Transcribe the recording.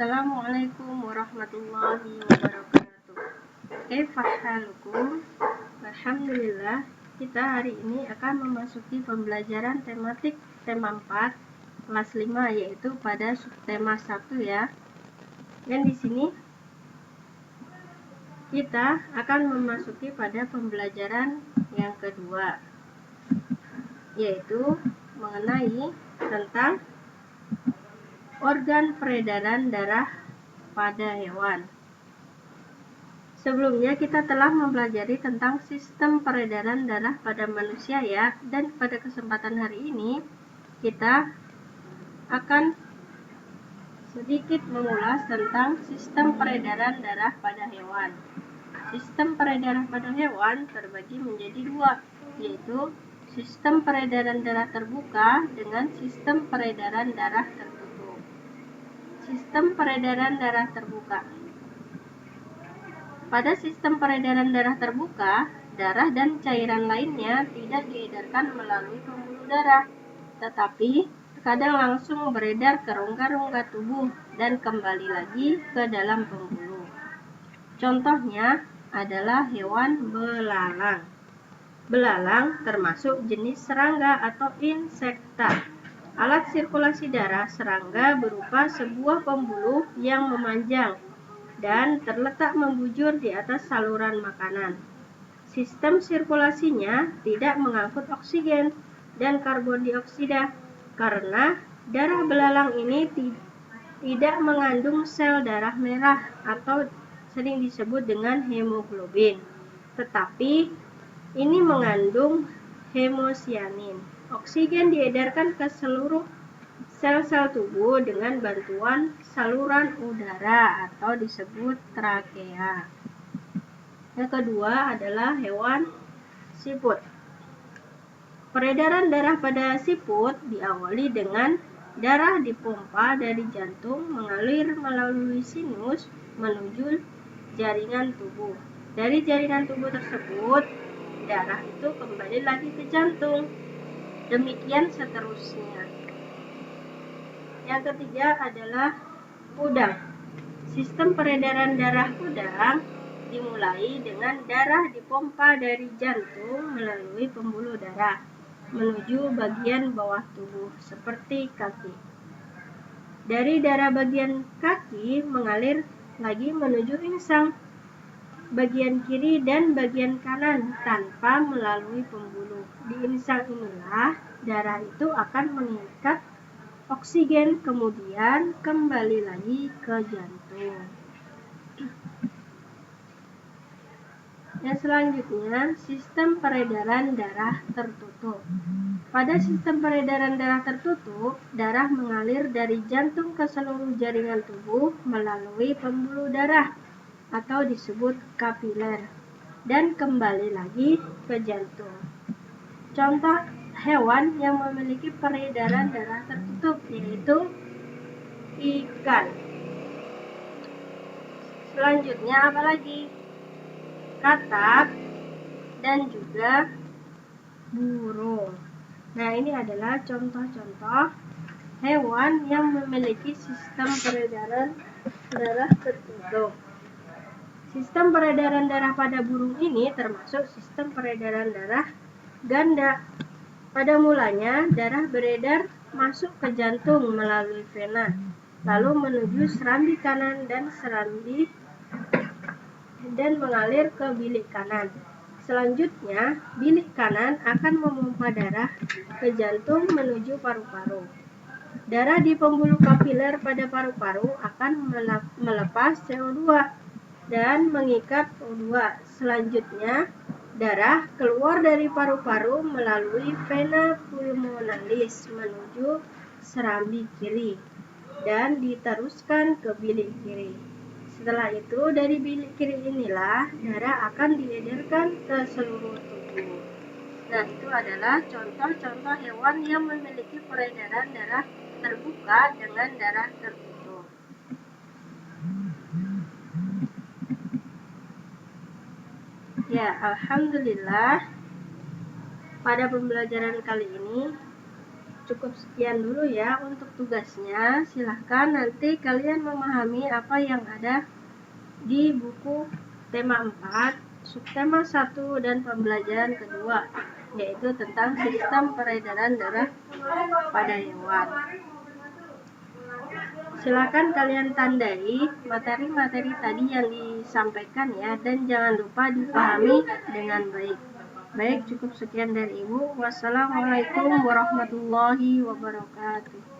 Assalamualaikum warahmatullahi wabarakatuh. Kaifa halukum? Alhamdulillah, kita hari ini akan memasuki pembelajaran tematik tema 4 kelas 5, yaitu pada subtema 1 ya. Dan di sini kita akan memasuki pada pembelajaran yang kedua, yaitu mengenai tentang organ peredaran darah pada hewan. Sebelumnya kita telah mempelajari tentang sistem peredaran darah pada manusia ya, dan pada kesempatan hari ini kita akan sedikit mengulas tentang sistem peredaran darah pada hewan. Sistem peredaran pada hewan terbagi menjadi dua, yaitu sistem peredaran darah terbuka dengan sistem peredaran darah tertutup. Sistem peredaran darah terbuka. Pada sistem peredaran darah terbuka, darah dan cairan lainnya tidak diedarkan melalui pembuluh darah, tetapi terkadang langsung beredar ke rongga-rongga tubuh dan kembali lagi ke dalam pembuluh. Contohnya adalah hewan belalang. Belalang termasuk jenis serangga atau insekta. Alat sirkulasi darah serangga berupa sebuah pembuluh yang memanjang dan terletak membujur di atas saluran makanan. Sistem sirkulasinya tidak mengangkut oksigen dan karbon dioksida karena darah belalang ini tidak mengandung sel darah merah atau sering disebut dengan hemoglobin, tetapi ini mengandung hemosianin. Oksigen diedarkan ke seluruh sel-sel tubuh dengan bantuan saluran udara atau disebut trakea. Yang kedua adalah hewan siput. Peredaran darah pada siput diawali dengan darah dipompa dari jantung mengalir melalui sinus menuju jaringan tubuh. Dari jaringan tubuh tersebut, darah itu kembali lagi ke jantung. Demikian seterusnya. Yang ketiga adalah udang. Sistem peredaran darah udang dimulai dengan darah dipompa dari jantung melalui pembuluh darah menuju bagian bawah tubuh seperti kaki. Dari darah bagian kaki mengalir lagi menuju insang bagian kiri dan bagian kanan tanpa melalui pembuluh. Di insang inilah darah itu akan mengikat oksigen kemudian kembali lagi ke jantung. Yang selanjutnya, sistem peredaran darah tertutup. Pada sistem peredaran darah tertutup, darah mengalir dari jantung ke seluruh jaringan tubuh melalui pembuluh darah atau disebut kapiler dan kembali lagi ke jantung. Contoh hewan yang memiliki peredaran darah tertutup yaitu ikan. Selanjutnya apa lagi? Katak dan juga burung. Nah, ini adalah contoh-contoh hewan yang memiliki sistem peredaran darah tertutup. Sistem peredaran darah pada burung ini termasuk sistem peredaran darah ganda. Pada mulanya, darah beredar masuk ke jantung melalui vena, lalu menuju serambi kanan dan mengalir ke bilik kanan. Selanjutnya, bilik kanan akan memompa darah ke jantung menuju paru-paru. Darah di pembuluh kapiler pada paru-paru akan melepas CO2 dan mengikat O2. Selanjutnya, darah keluar dari paru-paru melalui vena pulmonalis menuju serambi kiri dan diteruskan ke bilik kiri. Setelah itu, dari bilik kiri inilah darah akan diedarkan ke seluruh tubuh. Nah, itu adalah contoh-contoh hewan yang memiliki peredaran darah terbuka dengan darah tertutup. Ya, alhamdulillah pada pembelajaran kali ini cukup sekian dulu ya untuk tugasnya. Silahkan nanti kalian memahami apa yang ada di buku tema 4, subtema 1 dan pembelajaran kedua, yaitu tentang sistem peredaran darah pada hewan. Silakan kalian tandai materi-materi tadi yang disampaikan ya, dan jangan lupa dipahami dengan baik. Baik, cukup sekian dari Ibu. Wassalamualaikum warahmatullahi wabarakatuh.